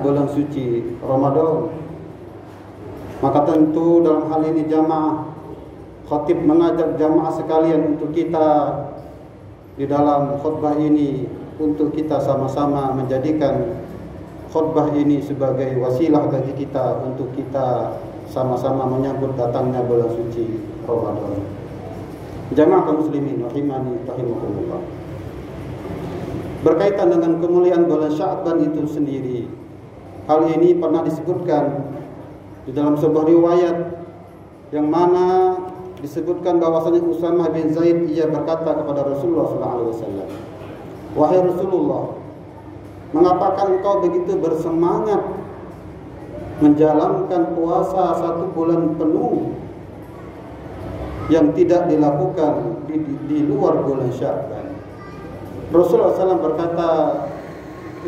bulan suci Ramadan. Maka tentu dalam hal ini jamaah, khatib mengajak jamaah sekalian untuk kita di dalam khutbah ini, untuk kita sama-sama menjadikan khutbah ini sebagai wasilah bagi kita untuk kita sama-sama menyambut datangnya bulan suci Ramadan. Jamaah kaum muslimin rahimani rahimakumullah. Berkaitan dengan kemuliaan bulan Sya'ban itu sendiri, hal ini pernah disebutkan di dalam sebuah riwayat yang mana disebutkan bahwasanya Usamah bin Zaid ia berkata kepada Rasulullah SAW, "Wahai Rasulullah, mengapakah engkau begitu bersemangat menjalankan puasa 1 bulan penuh yang tidak dilakukan di luar bulan Sya'ban?" Rasulullah SAW berkata,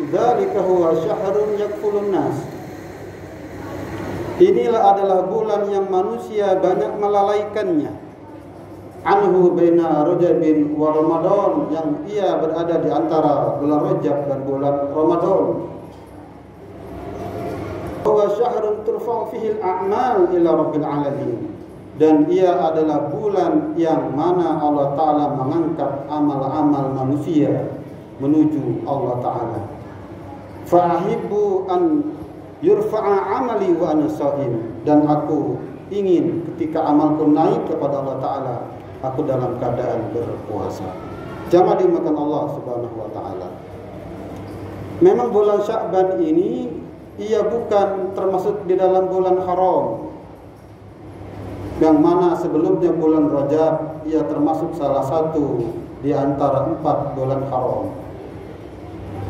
"Dzalika huwa syahrun yakfulun nas." Inilah adalah bulan yang manusia banyak melalaikannya. Anhu baina Rajabin wa Ramadan, yang ia berada di antara bulan Rajab dan bulan Ramadan. Huwa syahrun turfa'u fihi al-a'mal ila rabbil alamin. Dan ia adalah bulan yang mana Allah Ta'ala mengangkat amal-amal manusia menuju Allah Ta'ala. Fa'ahibbu an yurfa'a amali wa ana sha'im. Dan aku ingin ketika amalku naik kepada Allah Ta'ala, aku dalam keadaan berpuasa. Jamaah dimuliakan Allah Subhanahu wa Ta'ala. Memang bulan Sya'ban ini ia bukan termasuk di dalam bulan haram, yang mana sebelumnya bulan Rajab ia termasuk salah satu di antara 4 bulan haram.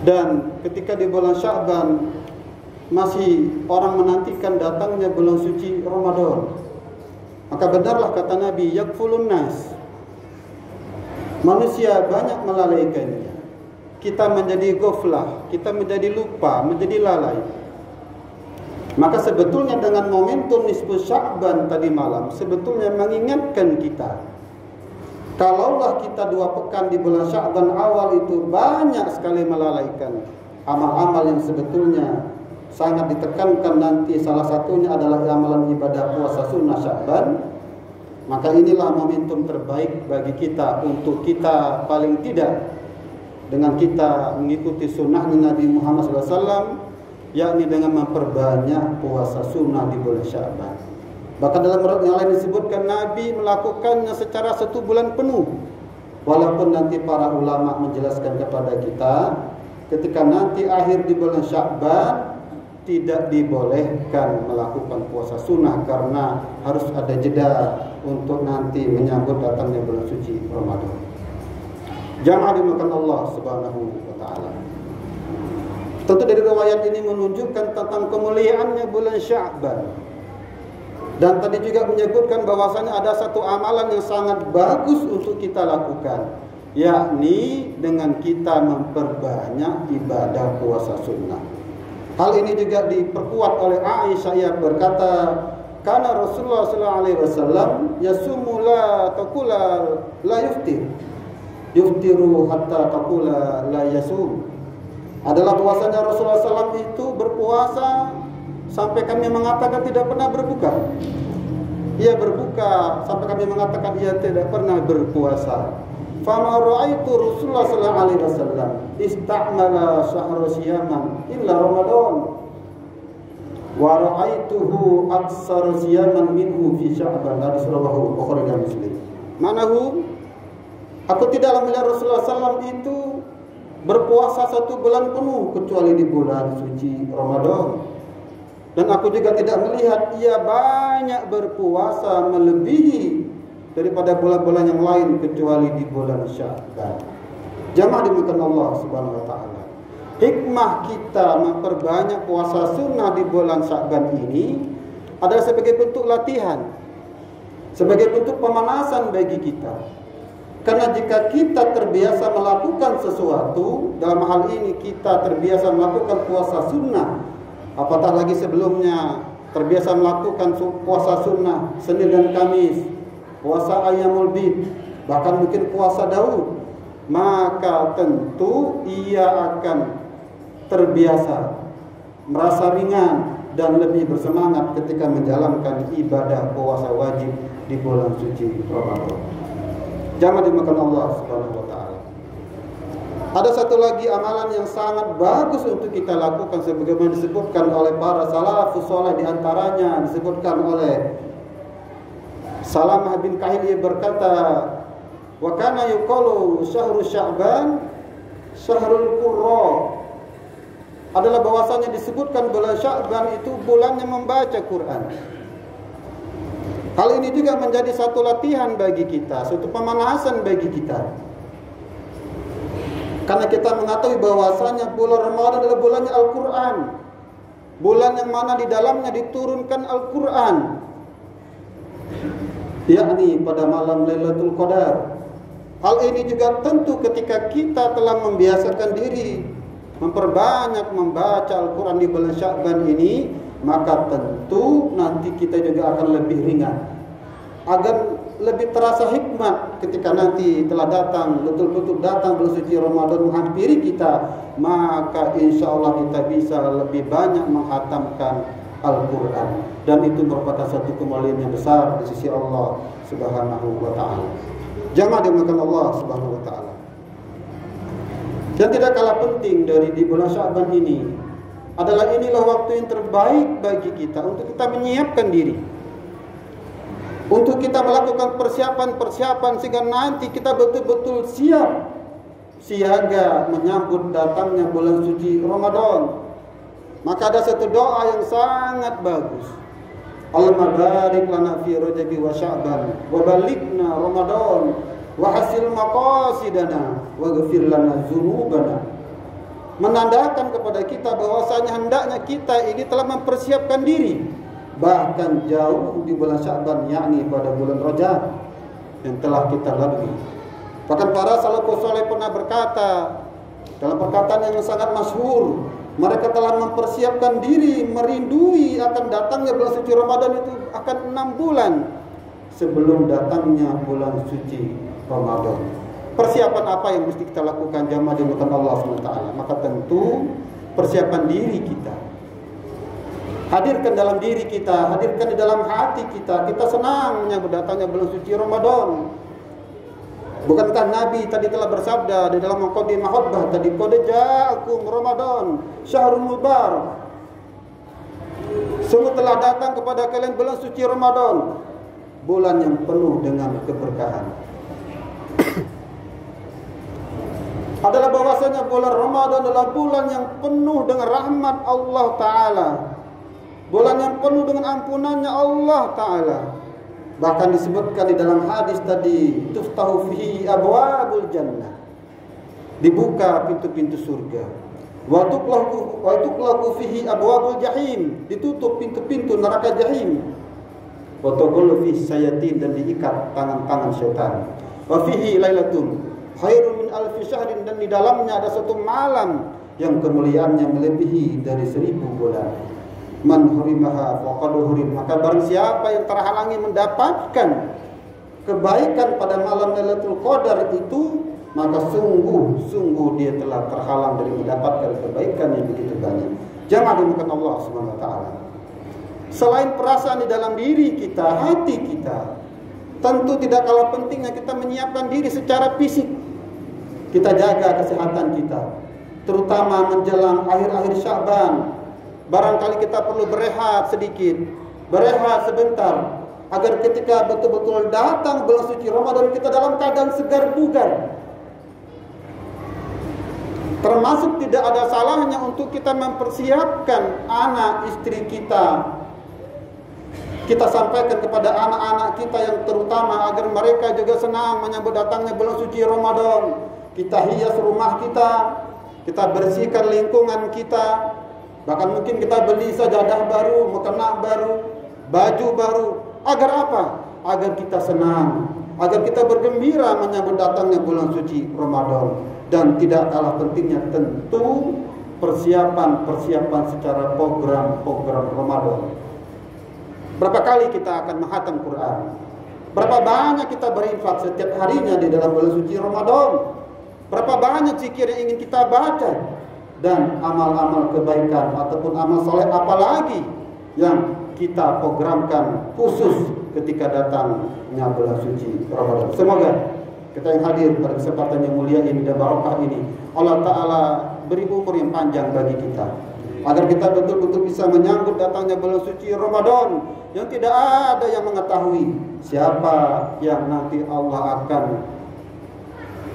Dan ketika di bulan Sya'ban masih orang menantikan datangnya bulan suci Ramadan, maka benarlah kata Nabi, yakfulun nas, manusia banyak melalaikannya. Kita menjadi ghaflah, kita menjadi lupa, menjadi lalai. Maka sebetulnya dengan momentum nisfu Sya'ban tadi malam sebetulnya mengingatkan kita, kalaulah kita 2 pekan di bulan Sya'ban awal itu banyak sekali melalaikan amal-amal yang sebetulnya sangat ditekankan, nanti salah satunya adalah amalan ibadah puasa sunnah Sya'ban, maka inilah momentum terbaik bagi kita untuk kita paling tidak dengan kita mengikuti sunnahnya Nabi Muhammad SAW, yakni dengan memperbanyak puasa sunnah di bulan Sya'ban. Bahkan dalam riwayat yang lain disebutkan Nabi melakukannya secara 1 bulan penuh. Walaupun nanti para ulama menjelaskan kepada kita, ketika nanti akhir di bulan Sya'ban tidak dibolehkan melakukan puasa sunnah karena harus ada jeda untuk nanti menyambut datangnya bulan suci Ramadan. Jamaah dimuliakan Allah Subhanahu wa Ta'ala. Tentu dari riwayat ini menunjukkan tentang kemuliaannya bulan Sya'ban. Dan tadi juga menyebutkan bahwasanya ada satu amalan yang sangat bagus untuk kita lakukan, yakni dengan kita memperbanyak ibadah puasa sunnah. Hal ini juga diperkuat oleh Aisyah, ia berkata, "Kana Rasulullah sallallahu alaihi wasallam yasumu la taqula la yuftir, yuftiru hatta taqula la yasum." Adalah bahwasanya Rasulullah SAW itu berpuasa sampai kami mengatakan tidak pernah berbuka. Ia berbuka sampai kami mengatakan ia tidak pernah berpuasa. Fama ra'aitu Rasulullah sallallahu alaihi wasallam istamala syahra siyaman illa Ramadan, wa ra'aituhu aksara siyaman minhu fi Sya'ban. Hadis rawahu Bukhari dan Muslim. Manahu, aku tidaklah melihat Rasulullah SAW itu berpuasa 1 bulan penuh kecuali di bulan suci Ramadan. Dan aku juga tidak melihat ia banyak berpuasa melebihi daripada bulan-bulan yang lain kecuali di bulan Sya'ban. Jamaah dimuliakan Allah Subhanahu wa Ta'ala. Hikmah kita memperbanyak puasa sunnah di bulan Sya'ban ini adalah sebagai bentuk latihan, sebagai bentuk pemanasan bagi kita. Karena jika kita terbiasa melakukan sesuatu, dalam hal ini kita terbiasa melakukan puasa sunnah, apatah lagi sebelumnya terbiasa melakukan puasa sunnah Senin dan Kamis, puasa Ayyamul Bid, bahkan mungkin puasa Daud, maka tentu ia akan terbiasa merasa ringan dan lebih bersemangat ketika menjalankan ibadah puasa wajib di bulan suci Ramadan. Jamaah dimakan Allah Subhanahu wa taala. Ada satu lagi amalan yang sangat bagus untuk kita lakukan sebagaimana disebutkan oleh para salafus saleh, di antaranya disebutkan oleh Salamah bin Kahil, ia berkata, wa kana yuqalu syahrul Sya'ban syahrul Qurra, adalah bahwasanya disebutkan bulan Sya'ban itu bulannya membaca Quran. Hal ini juga menjadi satu latihan bagi kita, suatu pemanasan bagi kita. Karena kita mengetahui bahwasanya bulan Ramadan adalah bulannya Al-Quran, bulan yang mana di dalamnya diturunkan Al-Quran, yakni pada malam Lailatul Qadar. Hal ini juga tentu ketika kita telah membiasakan diri memperbanyak membaca Al-Quran di bulan Sya'ban ini, maka tentu nanti kita juga akan lebih ringan, agar lebih terasa hikmat ketika nanti telah datang, betul-betul datang bulan suci Ramadan menghampiri kita, maka insya Allah kita bisa lebih banyak menghatamkan Al-Quran, dan itu merupakan satu kemuliaan yang besar di sisi Allah Subhanahu wa taala. Jamaah dimuliakan Allah Subhanahu wa taala. Dan tidak kalah penting dari di bulan Sya'ban ini adalah inilah waktu yang terbaik bagi kita untuk kita menyiapkan diri, untuk kita melakukan persiapan-persiapan sehingga nanti kita betul-betul siap siaga menyambut datangnya bulan suci Ramadan. Maka ada satu doa yang sangat bagus. Allahumma barik lana fi Rajab wa Sya'ban wa balighna Ramadan wa hasil maqasidana wa ghfir lana dzunubana. Menandakan kepada kita bahwasanya hendaknya kita ini telah mempersiapkan diri bahkan jauh di bulan Sya'ban, yakni pada bulan Rajab yang telah kita lalui. Bahkan para salafus saleh pernah berkata dalam perkataan yang sangat masyhur, mereka telah mempersiapkan diri merindui akan datangnya bulan suci Ramadan itu akan 6 bulan sebelum datangnya bulan suci Ramadan. Persiapan apa yang mesti kita lakukan jamaah dimuliakan Allah SWT? Maka tentu persiapan diri kita. Hadirkan dalam diri kita, hadirkan di dalam hati kita. Kita senang menyambut datangnya bulan suci Ramadan. Bukankah Nabi tadi telah bersabda di dalam muqaddimah khutbah tadi, qad ja'akum Ramadan syahrul mubarak, sungguh telah datang kepada kalian bulan suci Ramadan, bulan yang penuh dengan keberkahan. Adalah bahwasanya bulan Ramadan adalah bulan yang penuh dengan rahmat Allah Ta'ala, bulan yang penuh dengan ampunannya Allah Ta'ala. Bahkan disebutkan di dalam hadis tadi, tuftahu fihi abwabul jannah, dibuka pintu-pintu surga. Wa tuqlaqu fihi abwabul jahim, ditutup pintu-pintu neraka jahim. Wa tuqallu fihi sayatin, dan diikat tangan-tangan syaitan. Wa fihi lailatun khairun min alfi syahrin, dan di dalamnya ada satu malam yang kemuliaannya melebihi dari 1000 bulan. Man hurimaha faqad hurim, maka barang siapa yang terhalangi mendapatkan kebaikan pada malam Lailatul Qadar itu, maka sungguh dia telah terhalang dari mendapatkan kebaikan yang begitu banyak. Jangan dimuliakan Allah Subhanahu wa taala. Selain perasaan di dalam diri kita, hati kita, tentu tidak kalah pentingnya kita menyiapkan diri secara fisik. Kita jaga kesehatan kita, terutama menjelang akhir-akhir Sya'ban. Barangkali kita perlu berehat sedikit, berehat sebentar, agar ketika betul-betul datang bulan suci Ramadan kita dalam keadaan segar bugar. Termasuk tidak ada salahnya untuk kita mempersiapkan anak istri kita. Kita sampaikan kepada anak-anak kita yang terutama agar mereka juga senang menyambut datangnya bulan suci Ramadan. Kita hias rumah kita bersihkan lingkungan kita. Bahkan mungkin kita beli sajadah baru, mukena baru, baju baru. Agar apa? Agar kita senang, agar kita bergembira menyambut datangnya bulan suci Ramadan. Dan tidak kalah pentingnya tentu persiapan secara program Ramadan. Berapa kali kita akan menghatam Quran? Berapa banyak kita berinfak setiap harinya di dalam bulan suci Ramadan? Berapa banyak zikir yang ingin kita baca? dan amal-amal kebaikan ataupun amal soleh apalagi yang kita programkan khusus ketika datangnya bulan suci Ramadan. Semoga kita yang hadir pada kesempatan yang mulia ini dan barokah ini, Allah Ta'ala beri umur yang panjang bagi kita, agar kita betul-betul bisa menyambut datangnya bulan suci Ramadan yang tidak ada yang mengetahui siapa yang nanti Allah akan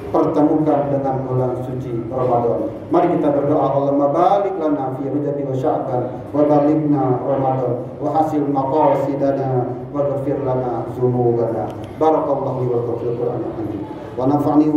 pertemukan dengan bulan suci Ramadan. Mari kita berdoa, Allahumma barik lana fi Rajab wa Sya'ban wa balighna Ramadan wa hasil maqasidana wa ghfir lana dzunubana. Barakallahu li wa lakum fil Qur'an wa nafa'ni